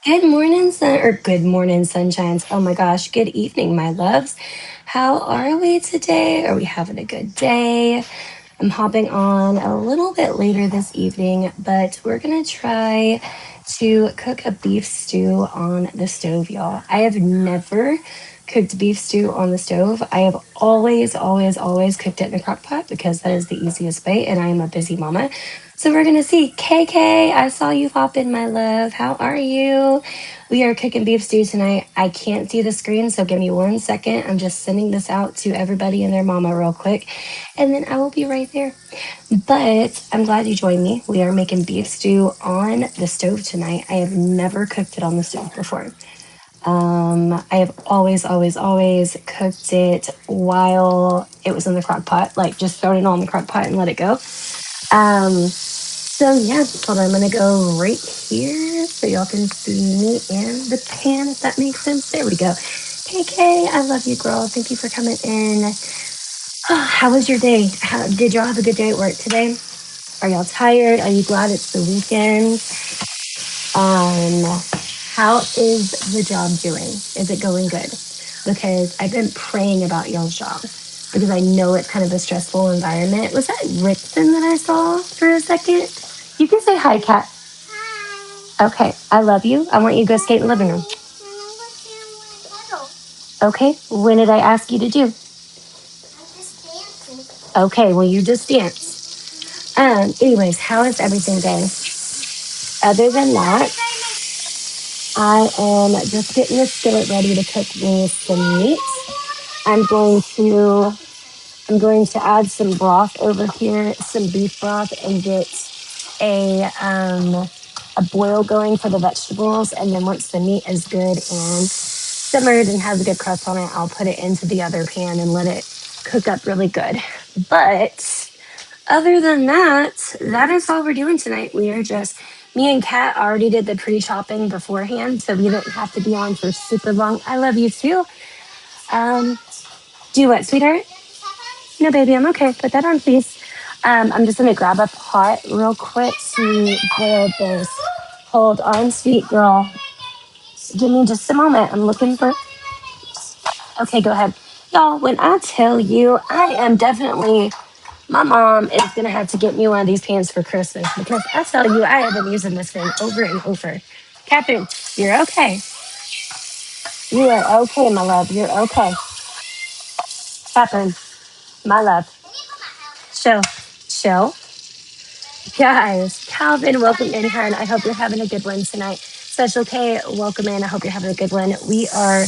Good morning, good morning, sunshines. Oh my gosh, good evening, my loves. How are we today? Are we having a good day? I'm hopping on a little bit later this evening, but we're gonna try to cook a beef stew on the stove, y'all. I have never cooked beef stew on the stove. I have always cooked it in a crock pot because that is the easiest way, and I am a busy mama. So we're gonna see. KK, I saw you hop in, my love. How are you? We are cooking beef stew tonight. I can't see the screen, so give me 1 second. I'm just sending this out to everybody and their mama real quick, and then I will be right there. But I'm glad you joined me. We are making beef stew on the stove tonight. I have never cooked it on the stove before. I have always cooked it while it was in the crock pot, like just thrown it all in the crock pot and let it go. So yeah, hold on, I'm gonna go right here so y'all can see me in the pan, if that makes sense. There we go. KK, I love you, girl. Thank you for coming in. How was your day? Did y'all have a good day at work today? Are y'all tired? Are you glad it's the weekend? Um, how is the job doing? Is it going good? Because I've been praying about y'all's job because I know it's kind of a stressful environment. Was that Rickson that I saw for a second? You can say hi, Kat. Okay, I love you. I want you to go skate in the living room. Okay, when did I ask you to do? Okay, well, you just dance. Anyways, how is everything going? Other than that, I am just getting the skillet ready to cook me some meat. I'm going to I'm going to add some broth over here, some beef broth, and get a boil going for the vegetables. And then once the meat is good and simmered and has a good crust on it, I'll put it into the other pan and let it cook up really good. But other than that, that is all we're doing tonight. We are just me and Kat already did the pre-shopping beforehand, so we didn't have to be on for super long. I love you too. Um, do what, sweetheart? No, baby, I'm okay. Put that on, please. I'm just gonna grab a pot real quick to boil this. Hold on, sweet girl. Give me just a moment. I'm looking for. Okay, go ahead. Y'all, when I tell you, I am definitely. My mom is gonna have to get me one of these pants for Christmas because I tell you, I have been using this thing over and over. Captain, you're okay. You are okay, my love. You're okay. Captain, my love. Show, show. Guys, Calvin, welcome in, hon. I hope you're having a good one tonight. Special K, welcome in. I hope you're having a good one. We are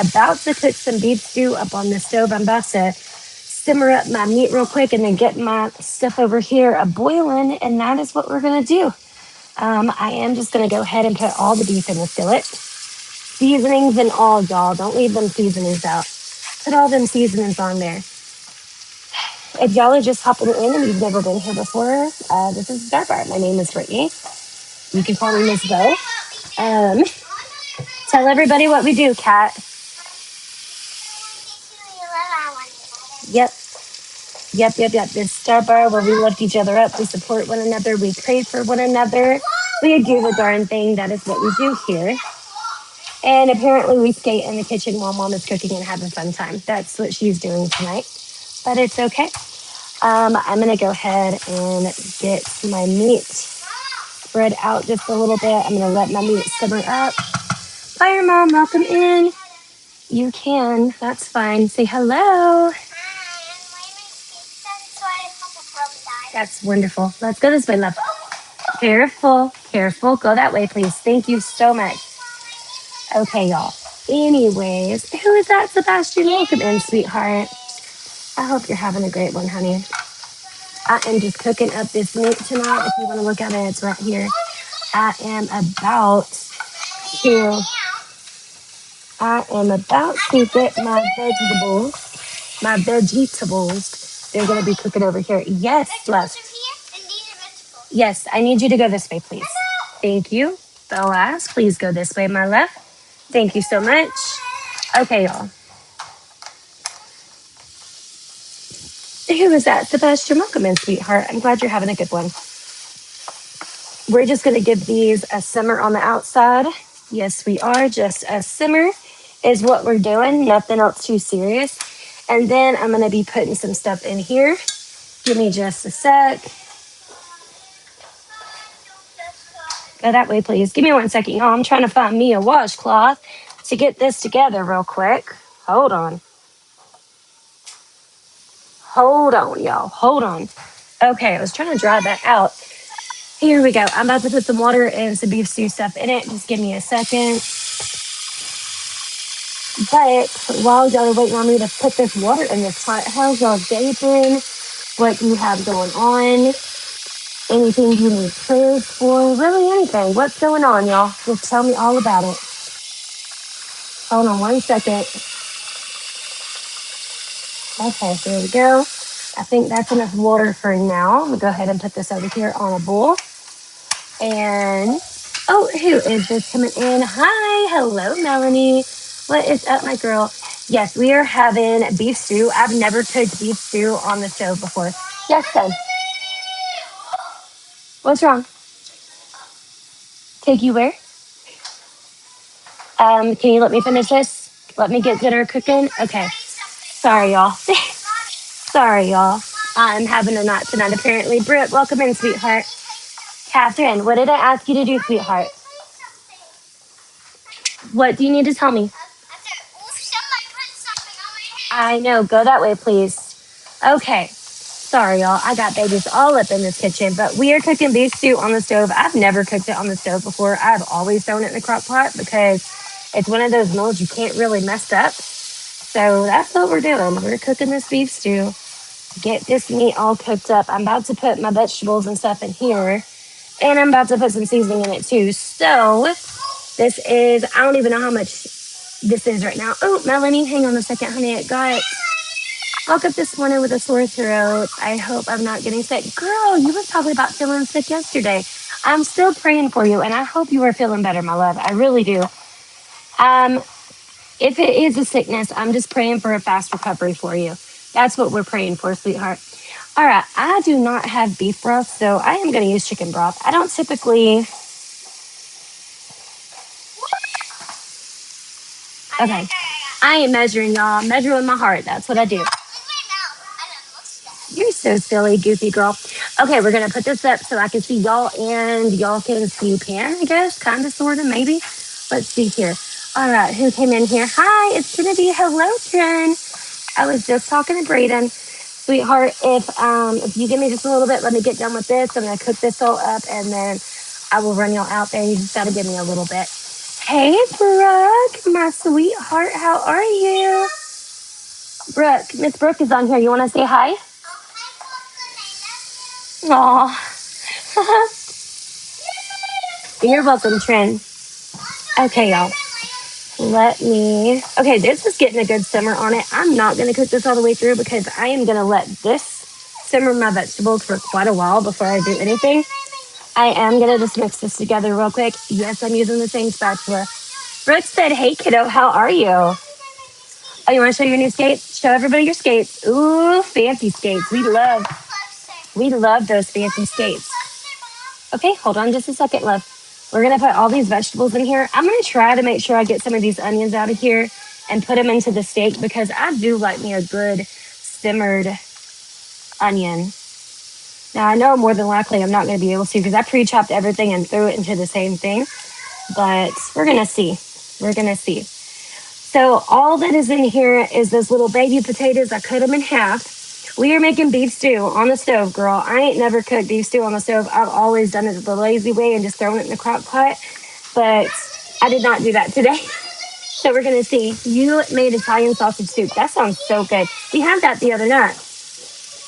about to cook some beef stew up on the stove. I'm about to simmer up my meat real quick and then get my stuff over here a boiling, and that is what we're gonna do. I am just gonna go ahead and put all the beef in the skillet, seasonings and all, y'all. Don't leave them seasonings out. Put all them seasonings on there. If y'all are just hopping in and you've never been here before, this is Star Bar. My name is Brittany. You can call me Miss Bo. Um, tell everybody what we do, Kat. Yep, yep. This Star Bar where we lift each other up, we support one another, we pray for one another, we do the darn thing. That is what we do here. And apparently, we skate in the kitchen while mom is cooking and having a fun time. That's what she's doing tonight, but it's okay. I'm gonna go ahead and get my meat spread out just a little bit. I'm gonna let my meat simmer up. Fire mom, welcome in. You can. That's fine. Say hello. That's wonderful. Let's go this way, love. Careful, careful. Go that way, please. Thank you so much. Okay, y'all. Anyways, who is that, Sebastian? Welcome in, sweetheart. I hope you're having a great one, honey. I am just cooking up this meat tonight. If you want to look at it, it's right here. I am about to I am about to get my vegetables. My vegetables. They're gonna be cooking over here. Yes, love. Yes, I need you to go this way, please. Thank you. Boaz, please go this way, my love. Thank you so much. Okay, y'all. Who is that? Sebastian, welcome in, sweetheart. I'm glad you're having a good one. We're just gonna give these a simmer on the outside. Yes, we are. Just a simmer is what we're doing. Nothing else too serious. And then I'm going to be putting some stuff in here. Give me just a sec. Go that way, please. Give me 1 second, y'all. I'm trying to find me a washcloth to get this together real quick. Hold on. Hold on, y'all. Hold on. Okay, I was trying to dry that out. Here we go. I'm about to put some water and some beef stew stuff in it. Just give me a second. But while y'all are waiting on me to put this water in this pot, how's y'all's day been? What do you have going on? Anything you need prayers for? Really anything. What's going on, y'all? Just tell me all about it. Hold on 1 second. Okay, here we go. I think that's enough water for now. I'm gonna go ahead and put this over here on a bowl. And oh, who is this coming in? Hi, hello, Melanie. What is up, my girl? Yes, we are having beef stew. I've never cooked beef stew on the stove before. Yes, son. What's wrong? Take you where? Can you let me finish this? Let me get dinner cooking. Okay. Sorry, y'all. Sorry, y'all. I'm having a nap tonight, apparently. Britt, welcome in, sweetheart. Catherine, what did I ask you to do, sweetheart? What do you need to tell me? I know. Go that way, please. Okay. Sorry, y'all. I got babies all up in this kitchen, but we are cooking beef stew on the stove. I've never cooked it on the stove before. I've always thrown it in the crock pot because it's one of those meals you can't really mess up. So that's what we're doing. We're cooking this beef stew. Get this meat all cooked up. I'm about to put my vegetables and stuff in here, and I'm about to put some seasoning in it too. So this is, I don't even know how much this is right now. Oh, Melanie, hang on a second, honey. I got woke up this morning with a sore throat. I hope I'm not getting sick. Girl, you were probably about feeling sick yesterday. I'm still praying for you, and I hope you are feeling better, my love. I really do. Um, if it is a sickness, I'm just praying for a fast recovery for you. That's what we're praying for, sweetheart. All right, I do not have beef broth, so I am going to use chicken broth. I don't typically. Okay. I ain't measuring, y'all. I'm measuring my heart. That's what I do. You're so silly, goofy girl. Okay, we're gonna put this up so I can see y'all and y'all can see Pan, I guess. Kind of, sort of, maybe. Let's see here. All right, who came in here? Hi, it's gonna be hello, Trin. I was just talking to Braden. Sweetheart, if you give me just a little bit, let me get done with this. I'm gonna cook this all up and then I will run y'all out there. You just gotta give me a little bit. Hey, Brooke, my sweetheart, how are you? Brooke, Miss Brooke is on here. You wanna say hi? Aw. You're welcome, Trin. Okay, y'all. Let me. Okay, this is getting a good simmer on it. I'm not going to cook this all the way through because I am going to let this simmer my vegetables for quite a while before I do anything. I am going to just mix this together real quick. Yes, I'm using the same spatula. Brooke said, hey, kiddo, how are you? Oh, you want to show your new skates? Show everybody your skates. Ooh, fancy skates. We love those fancy skates. Okay, hold on just a second, love. We're gonna put all these vegetables in here. I'm gonna try to make sure I get some of these onions out of here and put them into the steak because I do like me a good simmered onion. Now I know more than likely I'm not gonna be able to because I pre-chopped everything and threw it into the same thing, but we're gonna see. We're gonna see. So all that is in here is those little baby potatoes. I cut them in half. We are making beef stew on the stove, girl. I ain't never cooked beef stew on the stove. I've always done it the lazy way and just thrown it in the crock pot. But I did not do that today. So we're gonna see. You made Italian sausage soup. That sounds so good. We had that the other night.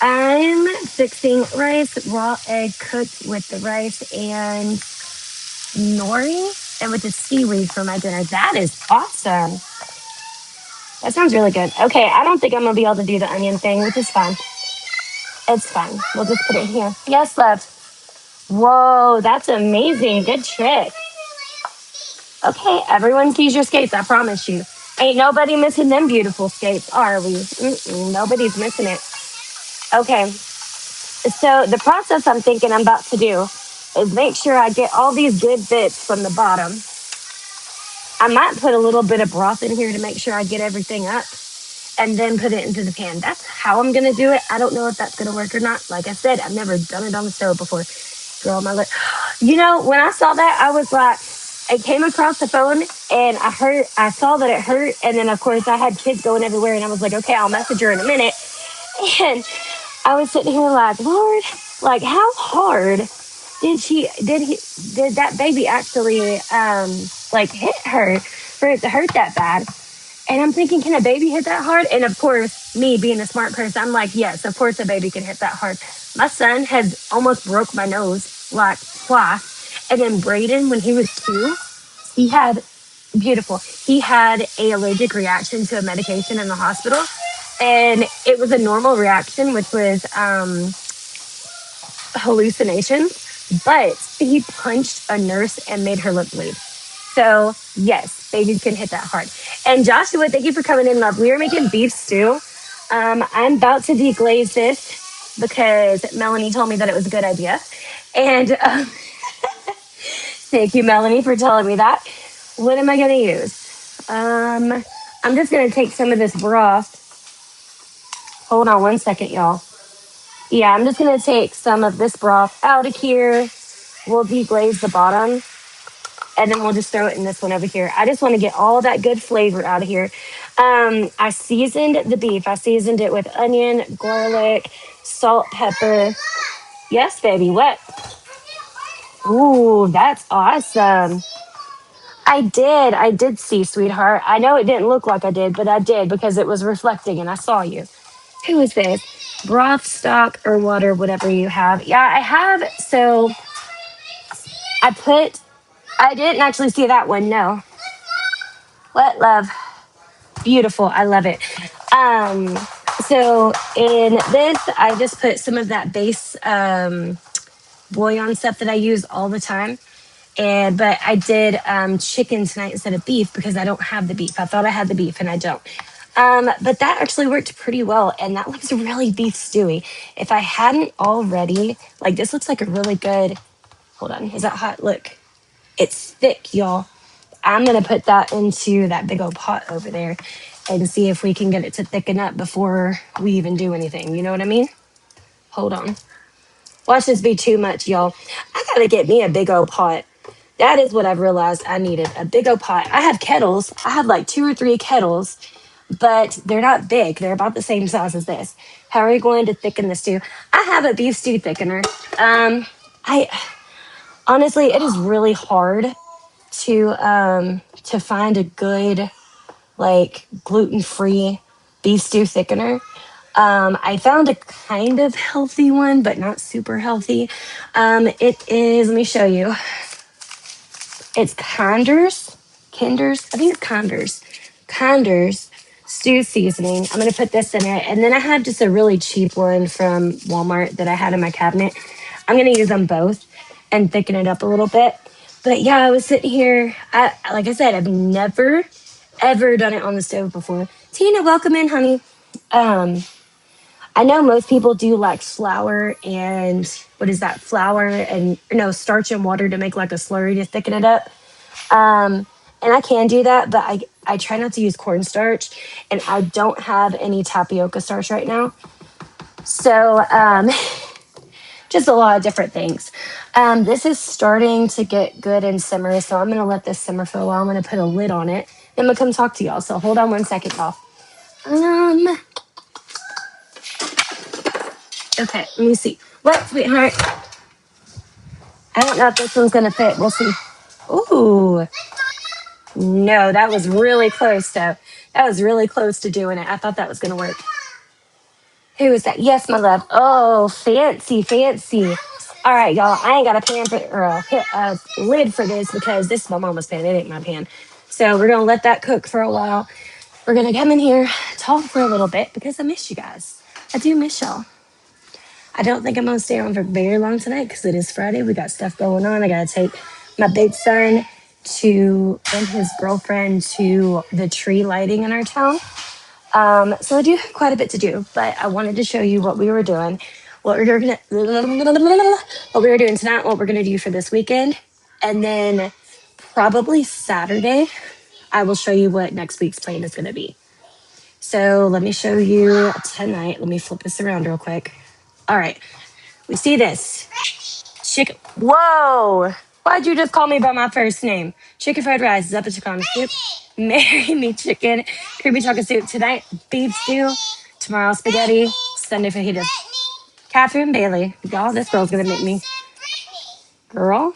I'm fixing rice, raw egg cooked with the rice and nori and with the seaweed for my dinner. That is awesome. That sounds really good. Okay, I don't think I'm gonna be able to do the onion thing, which is fine. It's fine. We'll just put it here. Yes, love. Whoa, that's amazing. Good trick. Okay, everyone sees your skates. I promise you. Ain't nobody missing them beautiful skates, are we? Nobody's missing it. Okay, so the process I'm thinking I'm about to do is make sure I get all these good bits from the bottom I might put a little bit of broth in here to make sure I get everything up and then put it into the pan. That's how I'm gonna do it. I don't know if that's gonna work or not. Like I said, I've never done it on the stove before. Girl, my lip. You know, when I saw that, I was like, it came across the phone and I saw that it hurt. And then, of course, I had kids going everywhere. And I was like, okay, I'll message her in a minute. And I was sitting here like, Lord, like, how hard did that baby actually, like, hit her for it to hurt that bad? And I'm thinking, can a baby hit that hard? And of course, me being a smart person, I'm like, yes, of course a baby can hit that hard. My son has almost broke my nose like twice. And then Braden, when he was 2, he had beautiful. He had a allergic reaction to a medication in the hospital. And it was a normal reaction, which was hallucinations. But he punched a nurse and made her lip bleed. So yes, babies can hit that hard. And Joshua, thank you for coming in, love. We are making beef stew. I'm about to deglaze this because Melanie told me that it was a good idea. And thank you, Melanie, for telling me that. What am I going to use? I'm just going to take some of this broth. Hold on one second, y'all. Yeah, I'm just going to take some of this broth out of here. We'll deglaze the bottom and then we'll just throw it in this one over here. I just want to get all that good flavor out of here. I seasoned the beef. I seasoned it with onion, garlic, salt, pepper. Yes, baby. What? Ooh, that's awesome. I did. I did see, sweetheart. I know it didn't look like I did, but I did because it was reflecting and I saw you. Who is this? Broth, stock, or water, whatever you have. Yeah, I have. So I didn't actually see that one. No. What, love? Beautiful. I love it. Um, so in this, I just put some of that base bouillon stuff that I use all the time. But I did chicken tonight instead of beef because I don't have the beef. I thought I had the beef and I don't. But that actually worked pretty well, and that looks really beef stewy. If I hadn't already, like this looks like a really good. Hold on, is that hot? Look, it's thick, y'all. I'm gonna put that into that big old pot over there and see if we can get it to thicken up before we even do anything. You know what I mean? Hold on. Watch this be too much, y'all. I gotta get me a big old pot. That is what I've realized I needed, a big old pot. I have kettles. I have like 2 or 3 kettles, but they're not big. They're about the same size as this. How are you going to thicken the stew? I have a beef stew thickener. I honestly, it is really hard to find a good like gluten-free beef stew thickener. I found a kind of healthy one, but not super healthy. It is, let me show you. It's Kinder's, I think it's Kinder's stew seasoning. I'm gonna put this in it. And then I have just a really cheap one from Walmart that I had in my cabinet. I'm gonna use them both and thicken it up a little bit. But yeah, I was sitting here. Like I said, I've never ever done it on the stove before. Tina, welcome in, honey. Um, I know most people do like flour and what is that? Flour and no starch and water to make like a slurry to thicken it up. And I can do that, but I try not to use cornstarch, and I don't have any tapioca starch right now. So just a lot of different things. This is starting to get good and simmer, so I'm gonna let this simmer for a while. I'm gonna put a lid on it. Then I'm gonna come talk to y'all. So hold on one second, y'all. Okay, let me see. What, sweetheart? I don't know if this one's gonna fit. We'll see. Ooh. No, that was really close though. That was really close to doing it. I thought that was gonna work. Who is that? Yes, my love. Oh, fancy, fancy. All right, y'all. I ain't got a pan for or a lid for this because this is my mama's pan. It ain't my pan. So we're gonna let that cook for a while. We're gonna come in here, talk for a little bit because I miss you guys. I do miss y'all. I don't think I'm gonna stay on for very long tonight because it is Friday. We got stuff going on. I gotta take my big son to and his girlfriend to the tree lighting in our town. So I do have quite a bit to do, but I wanted to show you what we were doing, what we were doing tonight, what we're gonna do for this weekend, and then probably Saturday. I will show you what next week's plan is going to be. So let me show you tonight. Let me flip this around real quick. All right. We see this. Chicken. Whoa. Why'd you just call me by my first name? Chicken fried rice is up at Chicana soup. Marry me chicken. Creamy chocolate soup. Tonight, beef stew. Tomorrow, spaghetti. Sunday, fajitas. Catherine Bailey. Y'all, this girl's going to make me. Girl?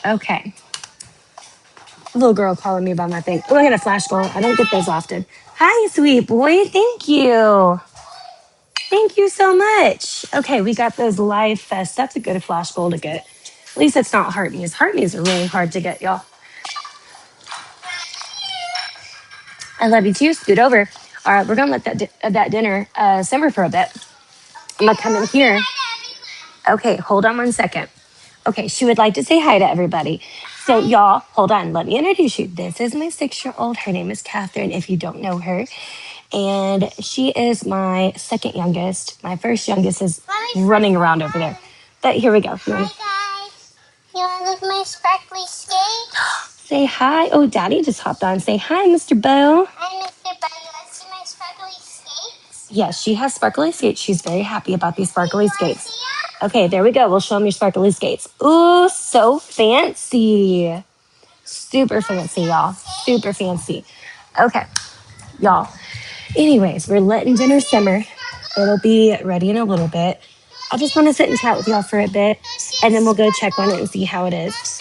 Okay. Little girl calling me by my thing. Oh, I got a flash goal. I don't get those often. Hi, sweet boy. Thank you. Thank you so much. Okay, we got those live fest. That's a good flash goal to get. At least it's not heart knees. Heart knees are really hard to get, y'all. I love you too. Scoot over. All right, we're gonna let that dinner simmer for a bit. I'm gonna come in here. Okay, hold on one second. Okay, she would like to say hi to everybody. So, y'all, hold on. Let me introduce you. This is my 6-year-old. Her name is Catherine, if you don't know her. And she is my second youngest. My first youngest is running around over there. But here we go. Hi, guys. You want to look at my sparkly skates? Say hi. Oh, Daddy just hopped on. Say hi, Mr. Bo. Hi, Mr. Bo. You want to see my sparkly skates? Yes, she has sparkly skates. She's very happy about these sparkly skates. Okay, there we go. We'll show them your sparkly skates. Ooh, so fancy. Super fancy, y'all. Super fancy. Okay, y'all. Anyways, we're letting dinner simmer. It'll be ready in a little bit. I just want to sit and chat with y'all for a bit, and then we'll go check on it and see how it is.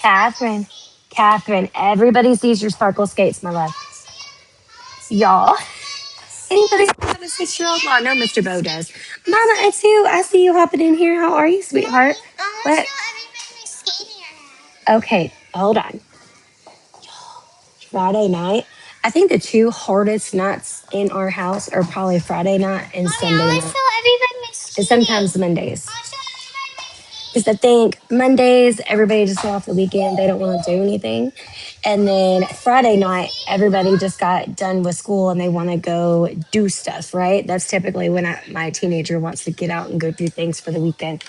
Catherine, everybody sees your sparkle skates, my love. Y'all. Anybody have a 6-year-old? Well, no, Mr. Bo does. Mama, it's you. I see you hopping in here. How are you, sweetheart? What? Okay, hold on. Friday night. I think the two hardest nights in our house are probably Friday night and Sunday night. And sometimes Mondays. Because I think Mondays, everybody just got off the weekend. They don't want to do anything. And then Friday night, everybody just got done with school and they want to go do stuff, right? That's typically when my teenager wants to get out and go do things for the weekend.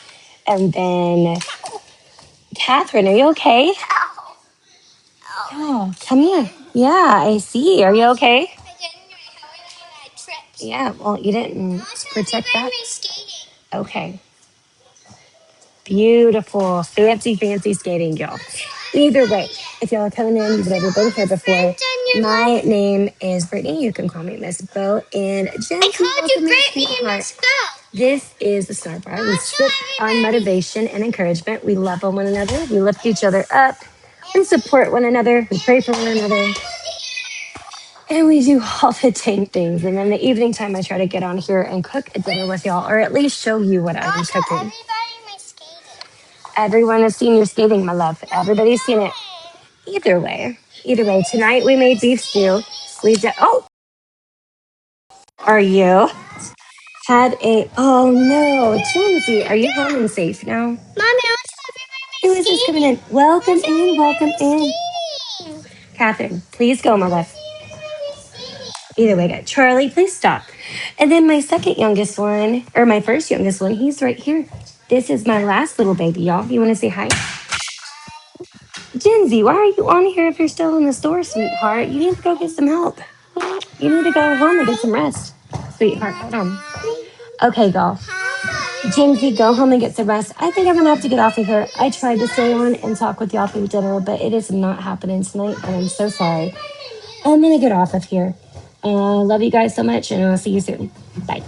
And then, Catherine, are you okay? Oh, come here. Yeah, I see. Are you okay? Yeah, well, you didn't protect that. Okay. Beautiful. Fancy skating, y'all. Either way, if y'all are coming in, you've never been here before. My name is Brittany. You can call me Miss Bo. And Jen, I called you Brittany and Miss Bo. This is the Star Bar. We sip on motivation and encouragement. We love on one another. We lift each other up. We support one another. We pray for one another. And we do all the dang things. And then the evening time, I try to get on here and cook a dinner with y'all, or at least show you what I'm cooking. Everyone has seen your skating, my love. Everybody's seen it. Either way, tonight we made beef stew. Oh, are you? Oh no, Jonesy, are you home and safe now? Mommy, Who is this coming in? Welcome in. Catherine, please go, my love. Either way, good. Charlie, please stop. And then my second youngest one, or my first youngest one, he's right here. This is my last little baby, y'all. You want to say hi? Genzy, why are you on here if you're still in the store, sweetheart? You need to go get some help. You need to go home and get some rest. Sweetheart, hold on. Okay, y'all. Genzy, go home and get some rest. I think I'm going to have to get off of here. I tried to stay on and talk with y'all through dinner, but it is not happening tonight, and I'm so sorry. I'm going to get off of here. Love you guys so much, and I'll see you soon. Bye.